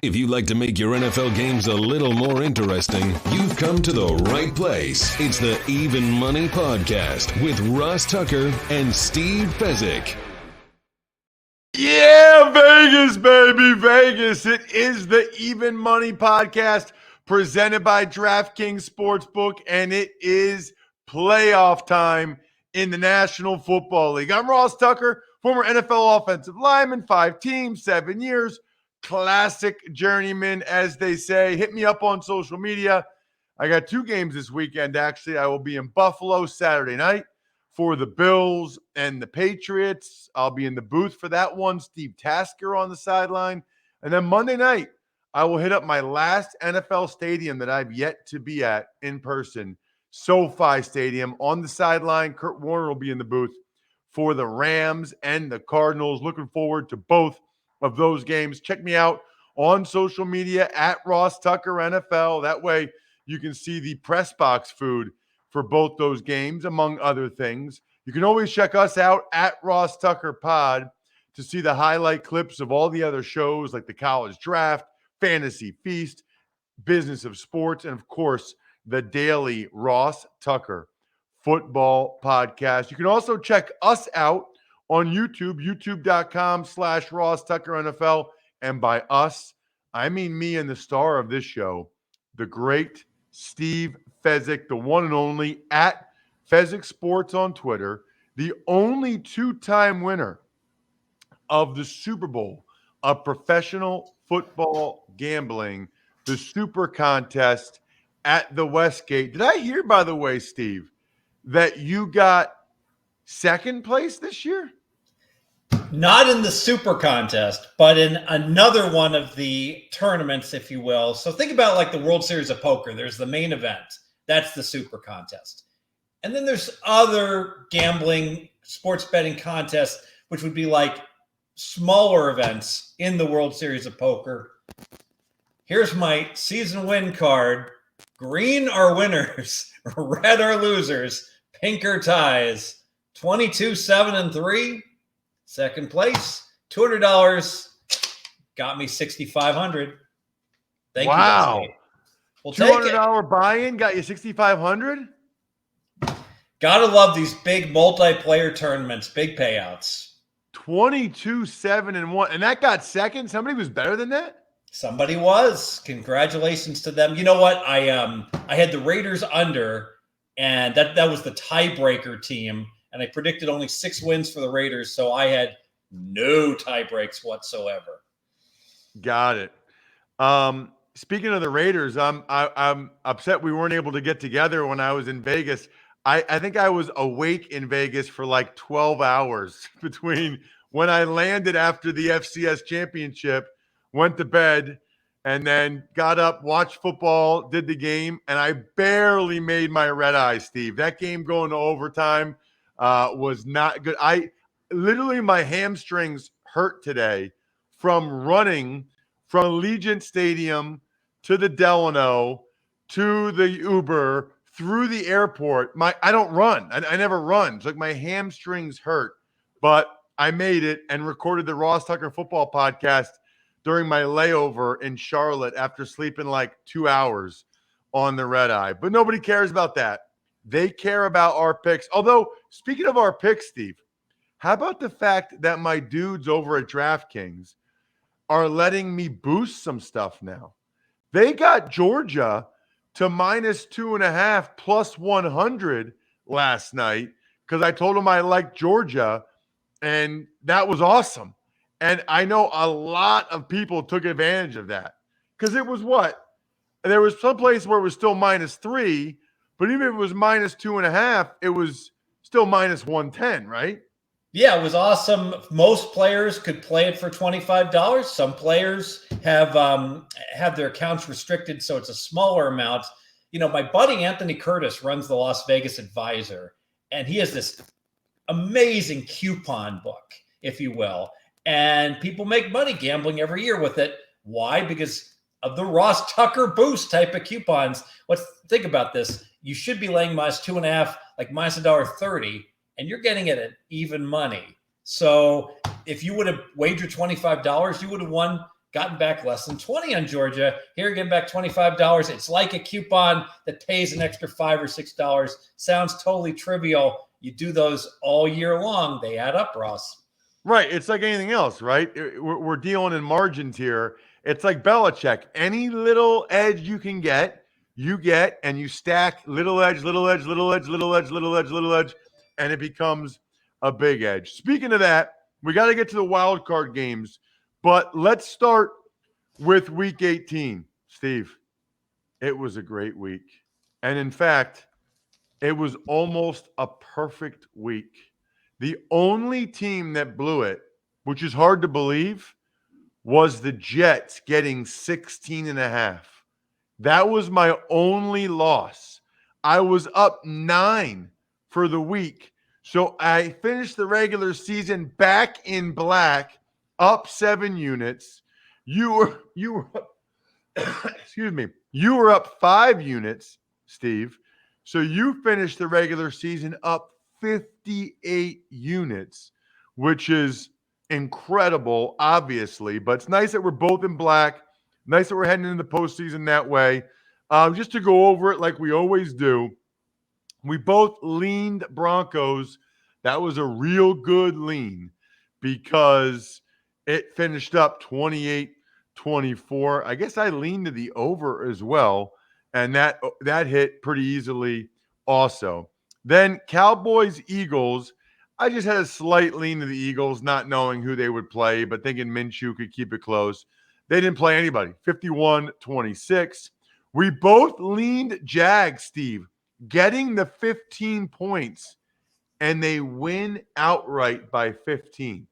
If you'd like to make your NFL games a little more interesting, you've come to the right place. It's the Even Money Podcast with Ross Tucker and Steve Fezzik. Yeah, Vegas, baby, Vegas. It is the Even Money Podcast presented by DraftKings Sportsbook, and it is playoff time in the National Football League. I'm Ross Tucker, former NFL offensive lineman, 5 teams, 7 years. Classic journeyman, as they say. Hit me up on social media. I got 2 games this weekend, actually. I will be in Buffalo Saturday night for the Bills and the Patriots. I'll be in the booth for that one. Steve Tasker on the sideline. And then Monday night, I will hit up my last NFL stadium that I've yet to be at in person, SoFi Stadium. On the sideline, Kurt Warner will be in the booth for the Rams and the Cardinals. Looking forward to both of those games. Check me out on social media at Ross Tucker NFL. That way you can see the press box food for both those games, among other things. You can always check us out at Ross Tucker Pod to see the highlight clips of all the other shows like the College Draft, Fantasy Feast, Business of Sports, and of course, the daily Ross Tucker Football Podcast. You can also check us out on YouTube, youtube.com/Ross Tucker NFL. And by us, I mean me and the star of this show, the great Steve Fezzik, the one and only at Fezzik Sports on Twitter, the only 2-time winner of the Super Bowl of professional football gambling, the Super Contest at the Westgate. Did I hear, by the way, Steve, that you got second place this year? Not in the Super Contest, but in another one of the tournaments, if you will. So think about like the World Series of Poker. There's the main event. That's the Super Contest. And then there's other gambling, sports betting contests, which would be like smaller events in the World Series of Poker. Here's my season win card. Green are winners. Red are losers. Pink are ties. 22, 7, and 3. Second place, $200 got me $6,500. Thank you. Wow. We'll $200 buy-in got you $6,500? Gotta love these big multiplayer tournaments, big payouts. 22, 7, and 1. And that got second? Somebody was better than that? Somebody was. Congratulations to them. You know what? I had the Raiders under, and that was the tiebreaker team. And I predicted only 6 wins for the Raiders, so I had no tie breaks whatsoever. Got it. Speaking of the Raiders, I'm upset we weren't able to get together when I was in Vegas. I think I was awake in Vegas for like 12 hours between when I landed after the FCS championship, went to bed, and then got up, watched football, did the game, and I barely made my red eye, Steve. That game going to overtime was not good. Literally my hamstrings hurt today from running from Allegiant Stadium to the Delano to the Uber through the airport. I don't run. I never run. It's like my hamstrings hurt, but I made it and recorded the Ross Tucker Football Podcast during my layover in Charlotte after sleeping like 2 hours on the red eye. But nobody cares about that. They care about our picks. Although, speaking of our picks, Steve, how about the fact that my dudes over at DraftKings are letting me boost some stuff now? They got Georgia to -2.5 plus 100 last night because I told them I liked Georgia, and that was awesome. And I know a lot of people took advantage of that because it was what? There was some place where it was still -3, but even if it was -2.5, it was still -110, right? Yeah, it was awesome. Most players could play it for $25. Some players have their accounts restricted, so it's a smaller amount. You know, my buddy Anthony Curtis runs the Las Vegas Advisor, and he has this amazing coupon book, if you will. And people make money gambling every year with it. Why? Because of the Ross Tucker Boost type of coupons. Let's think about this. You should be laying -2.5, like -$1.30, and you're getting it at even money. So if you would have wagered $25, you would have won gotten back less than 20 on Georgia. Here, getting back $25. It's like a coupon that pays an extra $5 or $6. Sounds totally trivial. You do those all year long. They add up, Ross. Right. It's like anything else, right? We're dealing in margins here. It's like Belichick. Any little edge you can get, and you stack little edge, little edge, little edge, little edge, little edge, little edge, and it becomes a big edge. Speaking of that, we got to get to the wild card games, but let's start with week 18. Steve, it was a great week. And in fact, it was almost a perfect week. The only team that blew it, which is hard to believe, was the Jets getting 16.5. That was my only loss. I was up 9 for the week. So I finished the regular season back in black, up 7 units. You were excuse me. You were up 5 units, Steve. So you finished the regular season up 58 units, which is incredible, obviously. But it's nice that we're both in black. Nice that we're heading into the postseason that way. Just to go over it like we always do, we both leaned Broncos. That was a real good lean because it finished up 28-24. I guess I leaned to the over as well, and that hit pretty easily also. Then Cowboys, Eagles. I just had a slight lean to the Eagles, not knowing who they would play, but thinking Minshew could keep it close. They didn't play anybody, 51-26. We both leaned Jags, Steve, getting the 15 points, and they win outright by 15.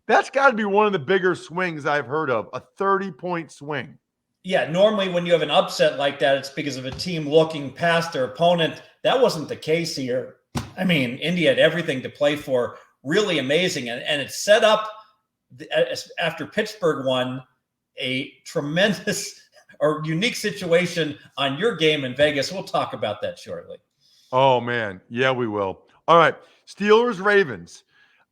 That's got to be one of the bigger swings I've heard of, a 30-point swing. Yeah, normally when you have an upset like that, it's because of a team looking past their opponent. That wasn't the case here. I mean, Indy had everything to play for. Really amazing. And it set up, after Pittsburgh won, a tremendous or unique situation on your game in Vegas. We'll talk about that shortly. Oh, man. Yeah, we will. All right. Steelers, Ravens.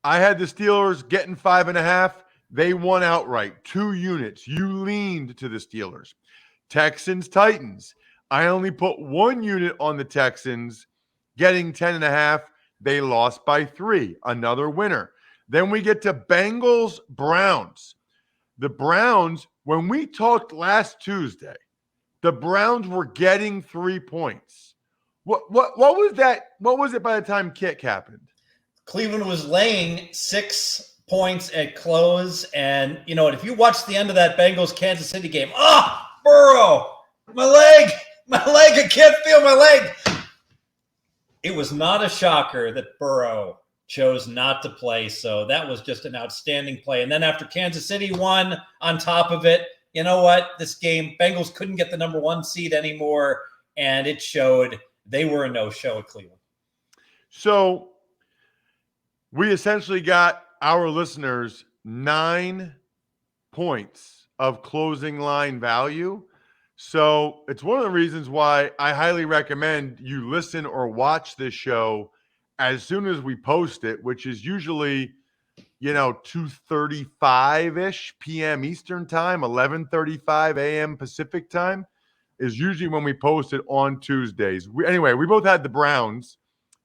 I had the Steelers getting 5.5. They won outright, 2 units. You leaned to the Steelers. Texans, Titans. I only put 1 unit on the Texans, getting 10.5. They lost by 3. Another winner. Then we get to Bengals, Browns. The Browns, when we talked last Tuesday, the Browns were getting 3 points. What was that? What was it by the time kick happened? Cleveland was laying 6 points at close. And, you know, if you watch the end of that Bengals-Kansas City game, Burrow, my leg, I can't feel my leg. It was not a shocker that Burrow chose not to play. So that was just an outstanding play. And then after Kansas City won on top of it, you know what? This game, Bengals couldn't get the number 1 seed anymore. And it showed they were a no-show at Cleveland. So we essentially got our listeners 9 points of closing line value. So it's one of the reasons why I highly recommend you listen or watch this show as soon as we post it, which is usually, 2:35-ish p.m. Eastern time, 11:35 a.m. Pacific time is usually when we post it on Tuesdays. We both had the Browns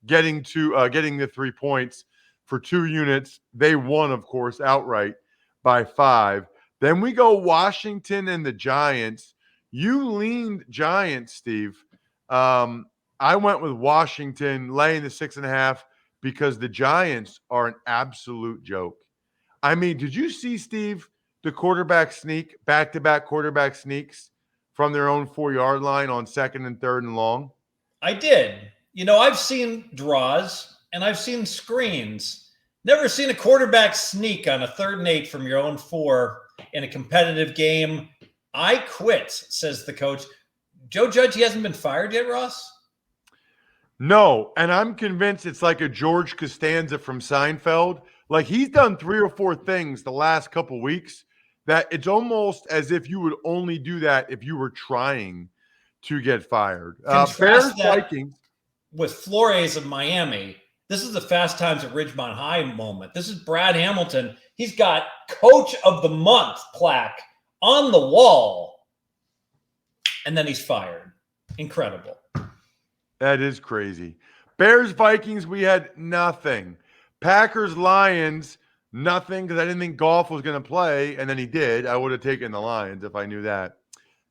getting the 3 points for 2 units. They won, of course, outright by 5. Then we go Washington and the Giants. You leaned Giants, Steve. I went with Washington laying the 6.5 because the Giants are an absolute joke. I mean, did you see, Steve, the quarterback sneak, back-to-back quarterback sneaks from their own 4-yard line on 2nd and 3rd and long? I did. I've seen draws and I've seen screens. Never seen a quarterback sneak on a 3rd and 8 from your own 4 in a competitive game. I quit, says the coach. Joe Judge, he hasn't been fired yet, Ross? No, and I'm convinced it's like a George Costanza from Seinfeld. Like, he's done 3 or 4 things the last couple weeks that it's almost as if you would only do that if you were trying to get fired. Bears, Vikings. With Flores of Miami, this is the Fast Times at Ridgemont High moment. This is Brad Hamilton. He's got Coach of the Month plaque on the wall, and then he's fired. Incredible. That is crazy. Bears, Vikings, we had nothing. Packers, Lions, nothing, because I didn't think Goff was going to play, and then he did. I would have taken the Lions if I knew that.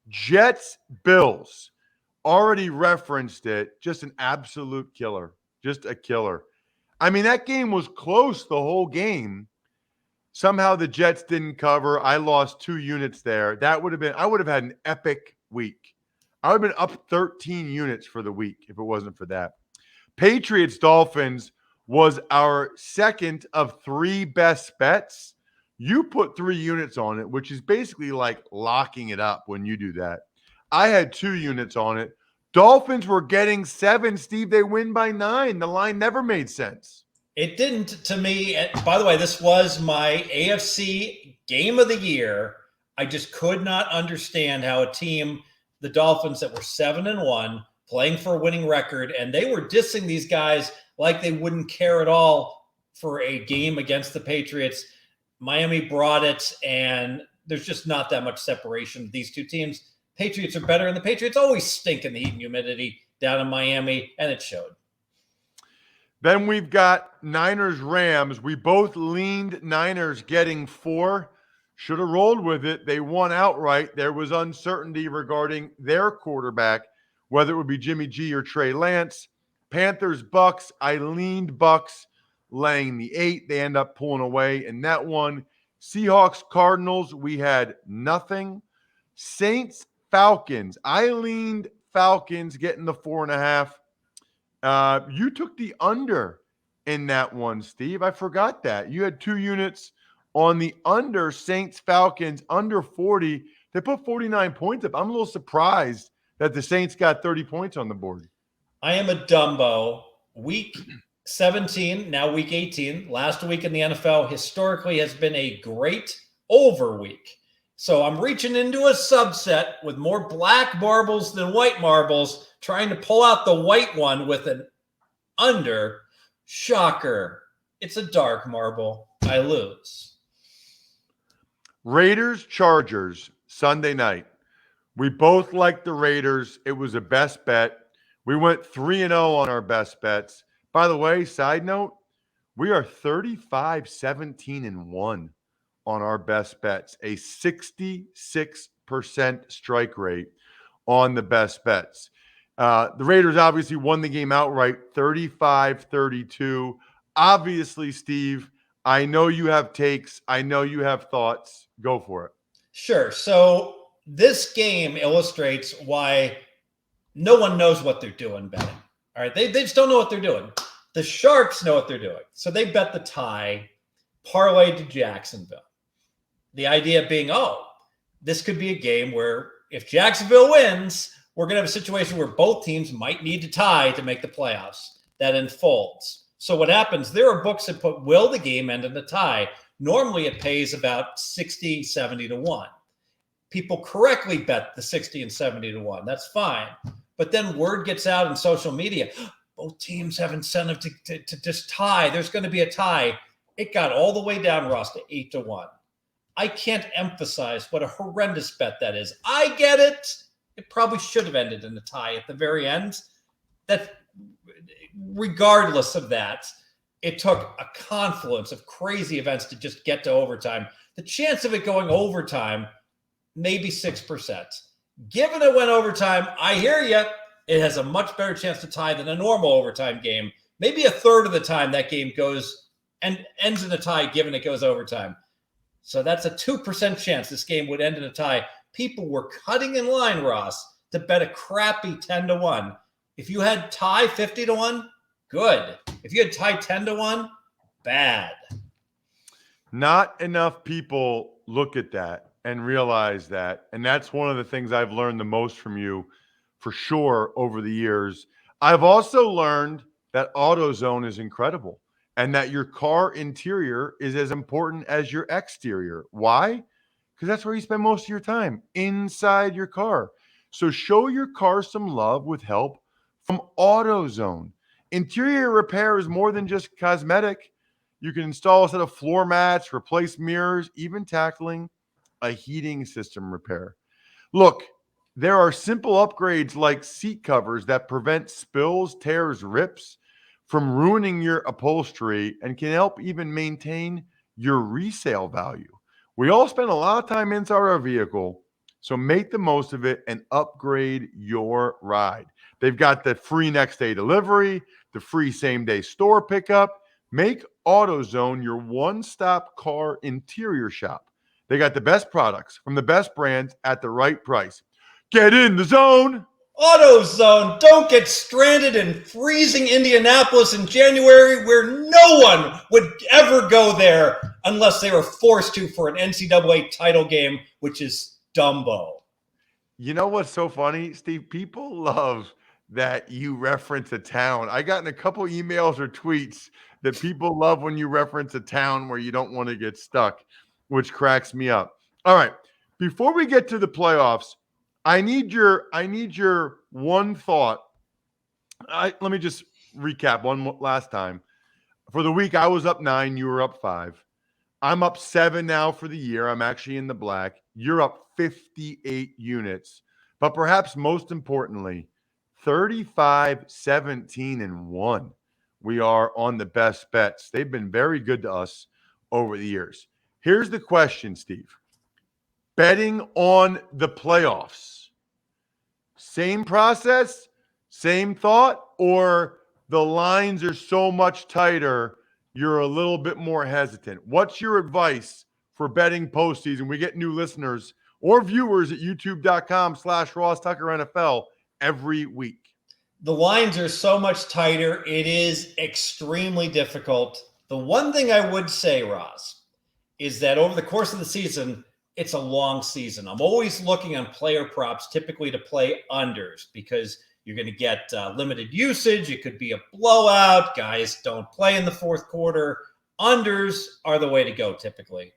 Jets, Bills, already referenced it. Just an absolute killer. Just a killer. I mean, that game was close the whole game. Somehow the Jets didn't cover. I lost 2 units there. I would have had an epic week. I would have been up 13 units for the week if it wasn't for that. Patriots, Dolphins was our second of 3 best bets. You put 3 units on it, which is basically like locking it up when you do that. I had 2 units on it. Dolphins were getting 7, Steve. They win by 9. The line never made sense. It didn't to me. By the way, this was my AFC game of the year. I just could not understand how a team, the Dolphins, that were 7-1, playing for a winning record, and they were dissing these guys like they wouldn't care at all for a game against the Patriots. Miami brought it, and there's just not that much separation. These two teams, Patriots are better, and the Patriots always stink in the heat and humidity down in Miami, and it showed. Then we've got Niners, Rams. We both leaned Niners getting 4. Should have rolled with it. They won outright. There was uncertainty regarding their quarterback, whether it would be Jimmy G or Trey Lance. Panthers, Bucks. I leaned Bucks laying the 8. They end up pulling away in that one. Seahawks, Cardinals. We had nothing. Saints, Falcons. I leaned Falcons getting the 4.5. You took the under in that one, Steve. I forgot that. You had 2 units on the under. Saints, Falcons, under 40. They put 49 points up. I'm a little surprised that the Saints got 30 points on the board. I am a Dumbo. Week 17, now week 18, last week in the NFL historically has been a great over week. So I'm reaching into a subset with more black marbles than white marbles, trying to pull out the white one with an under. Shocker. It's a dark marble. I lose. Raiders, Chargers, Sunday night. We both liked the Raiders. It was a best bet. We went 3-0 on our best bets. By the way, side note, we are 35-17-1 on our best bets, a 66% strike rate on the best bets. The Raiders obviously won the game outright, 35-32. Obviously, Steve, I know you have takes. I know you have thoughts. Go for it. Sure. So this game illustrates why no one knows what they're doing betting. All right. They just don't know what they're doing. The Sharks know what they're doing. So they bet the tie, parlayed to Jacksonville. The idea being, this could be a game where if Jacksonville wins, we're going to have a situation where both teams might need to tie to make the playoffs. That unfolds. So what happens, there are books that put, will the game end in a tie? Normally it pays about 60, 70-1. People correctly bet the 60 and 70-1. That's fine. But then word gets out in social media, both teams have incentive to just tie. There's going to be a tie. It got all the way down, Ross, to 8-1. I can't emphasize what a horrendous bet that is. I get it. It probably should have ended in a tie at the very end. That, regardless of that, it took a confluence of crazy events to just get to overtime. The chance of it going overtime, maybe 6%. Given it went overtime, I hear you. It has a much better chance to tie than a normal overtime game. Maybe a third of the time that game goes and ends in a tie, given it goes overtime. So that's a 2% chance this game would end in a tie. People were cutting in line, Ross, to bet a crappy 10-1. If you had tie 50-1, good. If you had tie 10-1, bad. Not enough people look at that and realize that. And that's one of the things I've learned the most from you, for sure, over the years. I've also learned that AutoZone is incredible and that your car interior is as important as your exterior. Why? Because that's where you spend most of your time, inside your car. So show your car some love with help from AutoZone. Interior repair is more than just cosmetic. You can install a set of floor mats, replace mirrors, even tackling a heating system repair. Look, there are simple upgrades like seat covers that prevent spills, tears, rips from ruining your upholstery and can help even maintain your resale value. We all spend a lot of time inside our vehicle, so make the most of it and upgrade your ride. They've got the free next day delivery, the free same day store pickup. Make AutoZone your one-stop car interior shop. They got the best products from the best brands at the right price. Get in the zone. AutoZone, don't get stranded in freezing Indianapolis in January where no one would ever go there unless they were forced to for an NCAA title game, which is Dumbo. You know what's so funny, Steve? People love that you reference a town. I got in a couple emails or tweets that people love when you reference a town where you don't want to get stuck, which cracks me up. All right. Before we get to the playoffs, I need your one thought. Let me just recap one last time. For the week, I was up 9. You were up 5. I'm up 7 now for the year. I'm actually in the black. You're up 58 units. But perhaps most importantly, 35, 17, and 1. We are on the best bets. They've been very good to us over the years. Here's the question, Steve. Betting on the playoffs. Same process, same thought, or the lines are so much tighter, you're a little bit more hesitant? What's your advice for betting postseason? We get new listeners or viewers at youtube.com/Ross Tucker NFL every week. The lines are so much tighter. It is extremely difficult. The one thing I would say, Ross, is that over the course of the season, it's a long season. I'm always looking on player props, typically to play unders, because you're going to get limited usage. It could be a blowout. Guys don't play in the fourth quarter. Unders are the way to go typically.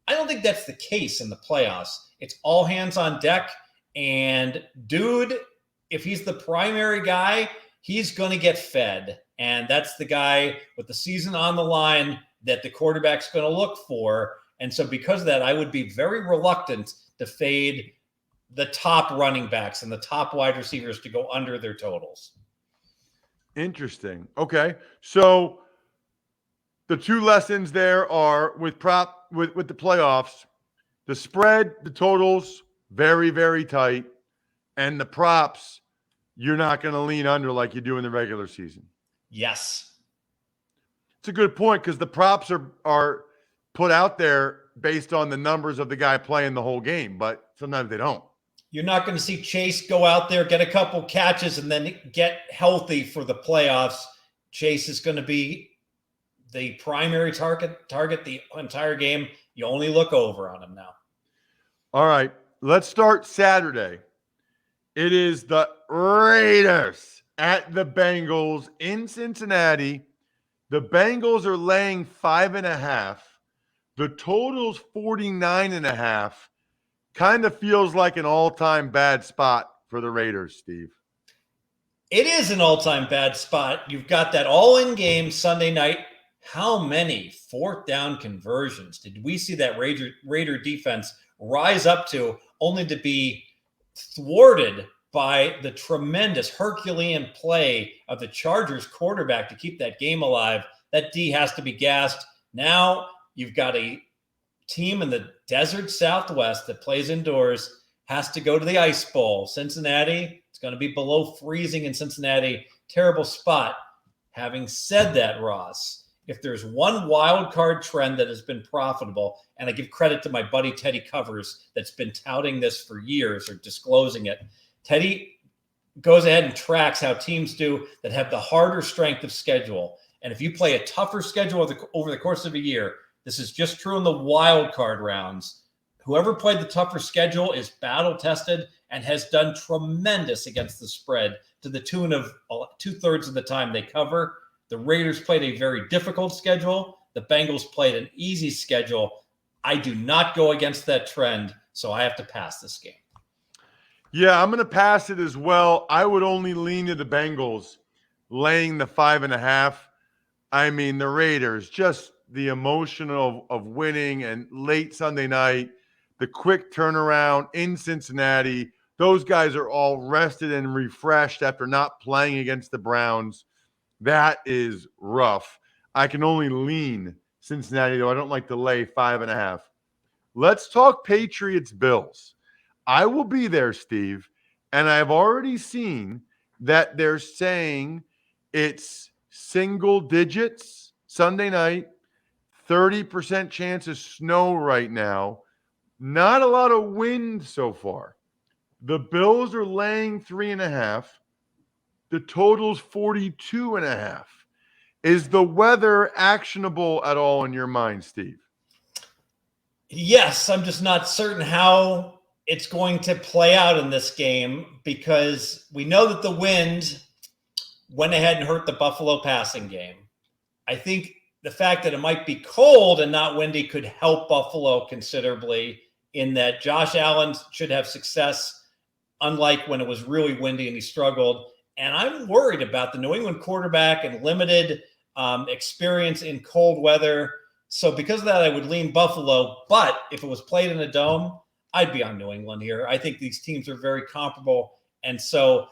I don't think that's the case in the playoffs. It's all hands on deck. And dude, if he's the primary guy, he's going to get fed. And that's the guy with the season on the line that the quarterback's going to look for. And so because of that, I would be very reluctant to fade the top running backs and the top wide receivers to go under their totals. Interesting. Okay. So the two lessons there are with the playoffs, the spread, the totals, very, very tight. And the props, you're not going to lean under like you do in the regular season. Yes. It's a good point because the props are put out there based on the numbers of the guy playing the whole game, but sometimes they don't. You're not going to see Chase go out there, get a couple catches, and then get healthy for the playoffs. Chase is going to be the primary target the entire game. You only look over on him now. All right, let's start Saturday. It is the Raiders at the Bengals in Cincinnati. The Bengals are laying 5.5. The total's 49.5. Kind of feels like an all-time bad spot for the Raiders, Steve. It is an all-time bad spot. You've got that all-in game Sunday night. How many fourth down conversions did we see that Raider defense rise up to, only to be thwarted by the tremendous Herculean play of the Chargers quarterback to keep that game alive? That D has to be gassed. Now you've got a team in the desert Southwest that plays indoors, has to go to the Ice Bowl. Cincinnati, it's going to be below freezing in Cincinnati. Terrible spot. Having said that, Ross, if there's one wild card trend that has been profitable, and I give credit to my buddy Teddy Covers that's been touting this for years or disclosing it, Teddy goes ahead and tracks how teams do that have the harder strength of schedule. And if you play a tougher schedule over the course of a year, this is just true in the wild card rounds. Whoever played the tougher schedule is battle tested and has done tremendous against the spread to the tune of 2/3 of the time they cover. The Raiders played a very difficult schedule. The Bengals played an easy schedule. I do not go against that trend, so I have to pass this game. Yeah, I'm going to pass it as well. I would only lean to the Bengals laying the 5.5. I mean, the Raiders, just the emotion of winning, and late Sunday night, the quick turnaround in Cincinnati. Those guys are all rested and refreshed after not playing against the Browns. That is rough. I can only lean Cincinnati, though. I don't like to lay 5.5. Let's talk Patriots-Bills. I will be there, Steve, and I've already seen that they're saying it's single digits Sunday night, 30% chance of snow right now. Not a lot of wind so far. The Bills are laying 3.5. The total's 42.5. Is the weather actionable at all in your mind, Steve? Yes, I'm just not certain how it's going to play out in this game because we know that the wind went ahead and hurt the Buffalo passing game. I think the fact that it might be cold and not windy could help Buffalo considerably in that Josh Allen should have success, unlike when it was really windy and he struggled. And I'm worried about the New England quarterback and limited experience in cold weather. So because of that, I would lean Buffalo. But if it was played in a dome, I'd be on New England here. I think these teams are very comparable. And so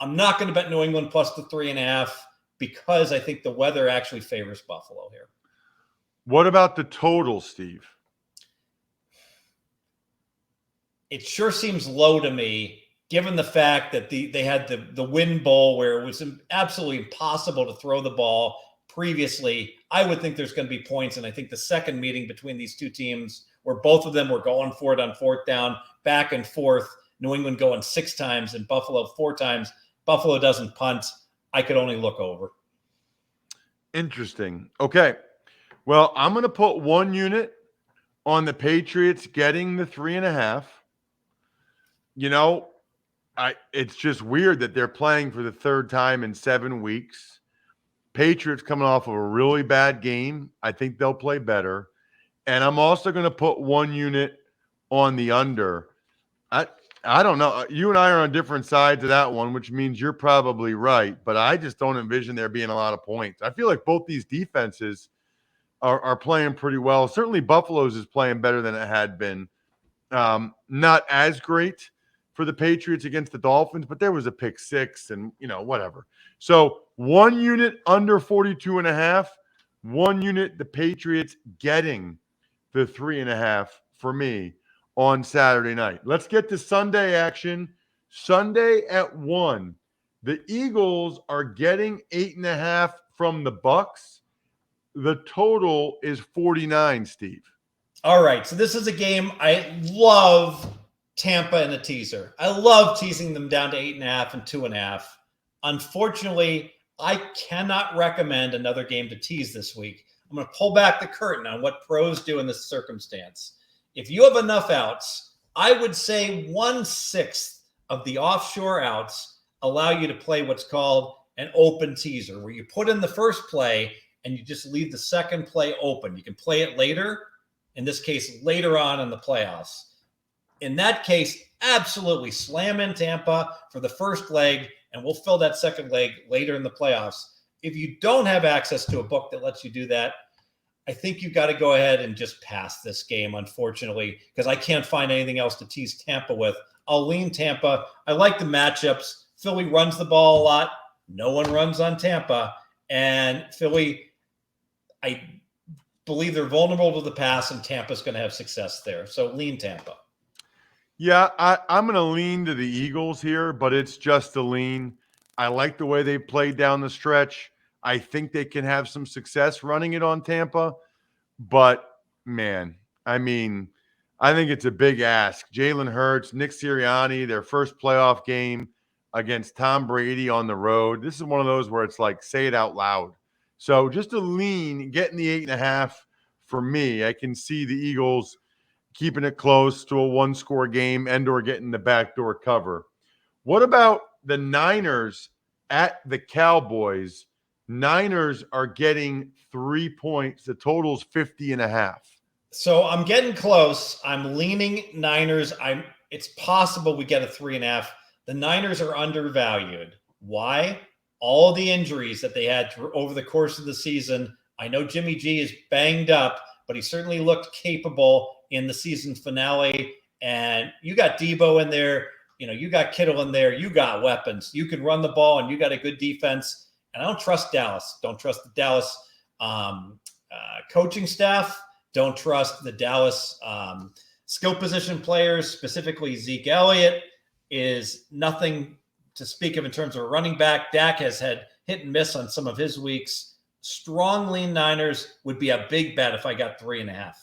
I'm not going to bet New England plus the 3.5 because I think the weather actually favors Buffalo here. What about the total, Steve? It sure seems low to me, given the fact that they had the wind bowl where it was absolutely impossible to throw the ball previously. I would think there's going to be points, and I think the second meeting between these two teams where both of them were going for it on fourth down, back and forth, New England going 6 times and Buffalo 4 times. Buffalo doesn't punt. I could only look over. Interesting. Okay. Well, I'm going to put 1 unit on the Patriots getting the 3.5. You know, it's just weird that they're playing for the third time in 7 weeks. Patriots coming off of a really bad game. I think they'll play better. And I'm also going to put 1 unit on the under. I don't know. You and I are on different sides of that one, which means you're probably right. But I just don't envision there being a lot of points. I feel like both these defenses are playing pretty well. Certainly Buffalo's is playing better than it had been. Not as great for the Patriots against the Dolphins, but there was a pick 6 and, whatever. So 1 unit under 42.5, 1 unit the Patriots getting the 3.5 for me on Saturday night. Let's get to Sunday action. Sunday at 1, the Eagles are getting 8.5 from the Bucs. The total is 49, Steve. All right. So this is a game I love. Tampa in a teaser. I love teasing them down to 8.5 and 2.5. Unfortunately, I cannot recommend another game to tease this week. I'm going to pull back the curtain on what pros do in this circumstance. If you have enough outs, I would say 1/6 of the offshore outs allow you to play what's called an open teaser, where you put in the first play and you just leave the second play open. You can play it later, in this case, later on in the playoffs. In that case, absolutely slam in Tampa for the first leg, and we'll fill that second leg later in the playoffs. If you don't have access to a book that lets you do that, I think you've got to go ahead and just pass this game, unfortunately, because I can't find anything else to tease Tampa with. I'll lean Tampa. I like the matchups. Philly runs the ball a lot. No one runs on Tampa. And Philly, I believe they're vulnerable to the pass, and Tampa's going to have success there. So lean Tampa. Yeah, I'm going to lean to the Eagles here, but it's just a lean. I like the way they played down the stretch. I think they can have some success running it on Tampa. But, man, I think it's a big ask. Jalen Hurts, Nick Sirianni, their first playoff game against Tom Brady on the road. This is one of those where it's like, say it out loud. So just a lean, getting the 8.5 for me. I can see the Eagles keeping it close to a 1-score game and or getting the backdoor cover. What about the Niners at the Cowboys? Niners are getting 3 points. The total's 50.5. So I'm getting close. I'm leaning Niners. It's possible we get a 3.5. The Niners are undervalued. Why? All the injuries that they had over the course of the season. I know Jimmy G is banged up, but he certainly looked capable. in the season finale. And you got Debo in there. You got Kittle in there. You got weapons. You can run the ball, and you got a good defense. And I don't trust Dallas. Don't trust the Dallas coaching staff. Don't trust the Dallas skill position players, specifically Zeke Elliott is nothing to speak of in terms of a running back. Dak has had hit and miss on some of his weeks. Strong lean Niners would be a big bet if I got 3.5.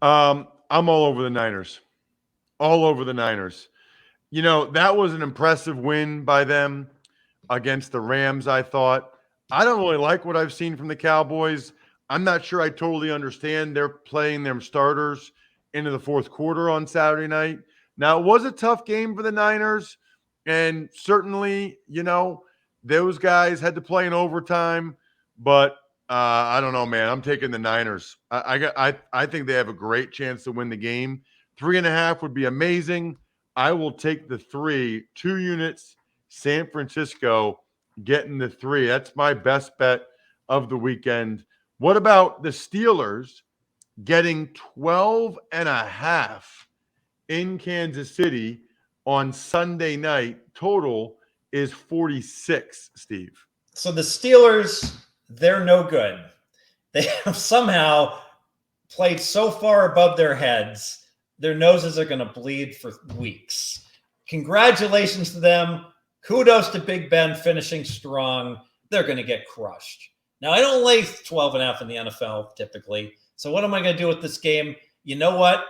I'm all over the Niners. All over the Niners. That was an impressive win by them against the Rams, I thought. I don't really like what I've seen from the Cowboys. I'm not sure I totally understand they're playing their starters into the fourth quarter on Saturday night. Now, it was a tough game for the Niners, and certainly, those guys had to play in overtime, but I don't know, man. I'm taking the Niners. I think they have a great chance to win the game. 3.5 would be amazing. I will take the 3, 2 units, San Francisco getting the 3. That's my best bet of the weekend. What about the Steelers getting 12.5 in Kansas City on Sunday night? Total is 46, Steve. So the Steelers, they're no good. They have somehow played so far above their heads, their noses are going to bleed for weeks. Congratulations to them. Kudos to Big Ben finishing strong. They're going to get crushed. Now, I don't lay 12.5 in the NFL typically. So what am I going to do with this game? You know what?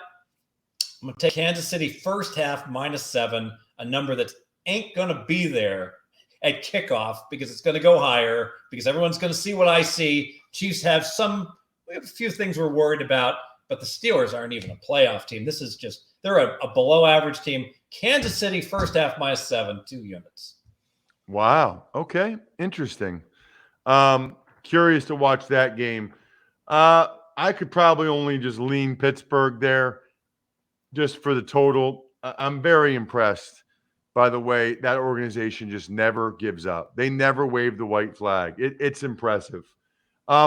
I'm going to take Kansas City first half -7, a number that ain't going to be there at kickoff because it's going to go higher because everyone's going to see what I see. Chiefs have a few things we're worried about, but the Steelers aren't even a playoff team. This is just, they're a below average team. Kansas City first half -7, 2 units. Wow. Okay. Interesting. Curious to watch that game. I could probably only just lean Pittsburgh there just for the total. I'm very impressed by the way that organization just never gives up. They never wave the white flag. It's impressive.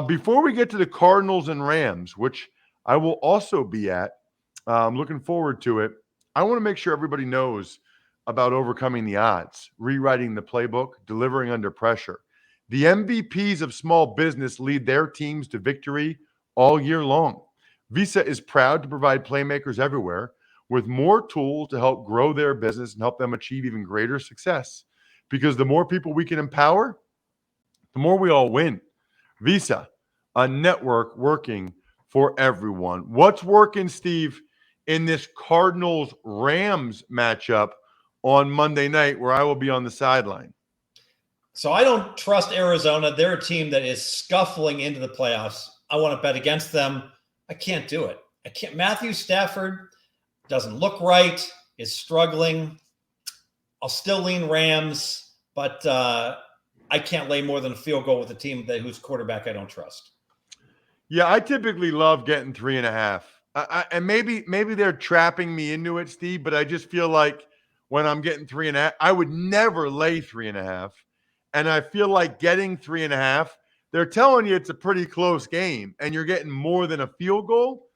Before we get to the Cardinals and Rams, which I will also be at, looking forward to it, I want to make sure everybody knows about overcoming the odds, rewriting the playbook, delivering under pressure. The MVPs of small business lead their teams to victory all year long. Visa is proud to provide playmakers everywhere with more tools to help grow their business and help them achieve even greater success. Because the more people we can empower, the more we all win. Visa, a network working for everyone. What's working, Steve, in this Cardinals-Rams matchup on Monday night where I will be on the sideline? So I don't trust Arizona. They're a team that is scuffling into the playoffs. I want to bet against them. I can't do it. I can't. Matthew Stafford doesn't look right, is struggling. I'll still lean Rams, but I can't lay more than a field goal with a team whose quarterback I don't trust. Yeah, I typically love getting 3.5. And maybe they're trapping me into it, Steve, but I just feel like when I'm getting 3.5, I would never lay 3.5. And I feel like getting 3.5, they're telling you it's a pretty close game and you're getting more than a field goal.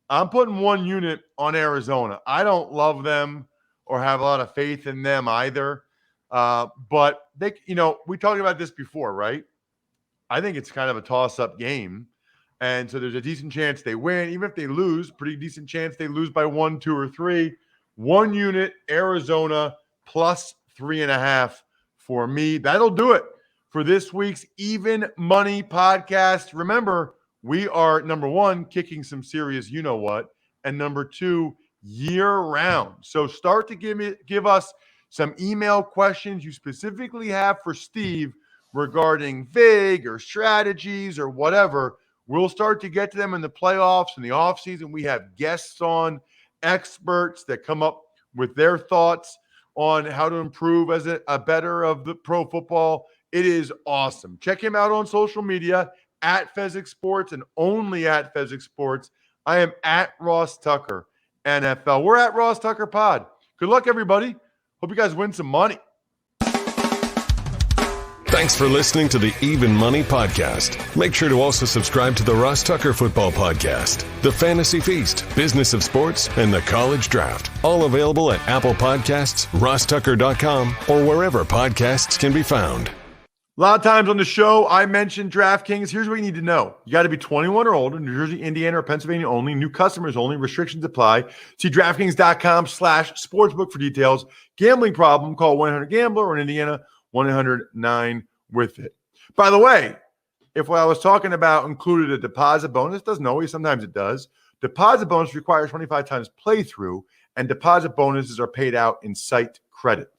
I'm putting 1 unit on Arizona. I don't love them or have a lot of faith in them either. But they, we talked about this before, right? I think it's kind of a toss-up game. And so there's a decent chance they win. Even if they lose, pretty decent chance they lose by 1, 2, or 3. 1 unit, Arizona, plus 3.5 for me. That'll do it for this week's Even Money podcast. Remember, we are, number 1, kicking some serious you-know-what, and number 2, year-round. So start to give us some email questions you specifically have for Steve regarding VIG or strategies or whatever. We'll start to get to them in the playoffs and the offseason. We have guests on, experts that come up with their thoughts on how to improve as a better of the pro football. It is awesome. Check him out on social media at Fezzik Sports and only at Fezzik Sports. I am at Ross Tucker NFL. We're at Ross Tucker Pod. Good luck, everybody. Hope you guys win some money. Thanks for listening to the Even Money Podcast. Make sure to also subscribe to the Ross Tucker Football Podcast, the Fantasy Feast, Business of Sports, and the College Draft. All available at Apple Podcasts, rosstucker.com, or wherever podcasts can be found. A lot of times on the show, I mentioned DraftKings. Here's what you need to know. You got to be 21 or older, New Jersey, Indiana, or Pennsylvania only. New customers only. Restrictions apply. See DraftKings.com/sportsbook for details. Gambling problem, call 1-800-GAMBLER, or in Indiana, 1-800-9-WITH-IT. By the way, if what I was talking about included a deposit bonus, doesn't always, sometimes it does. Deposit bonus requires 25 times playthrough, and deposit bonuses are paid out in site credit.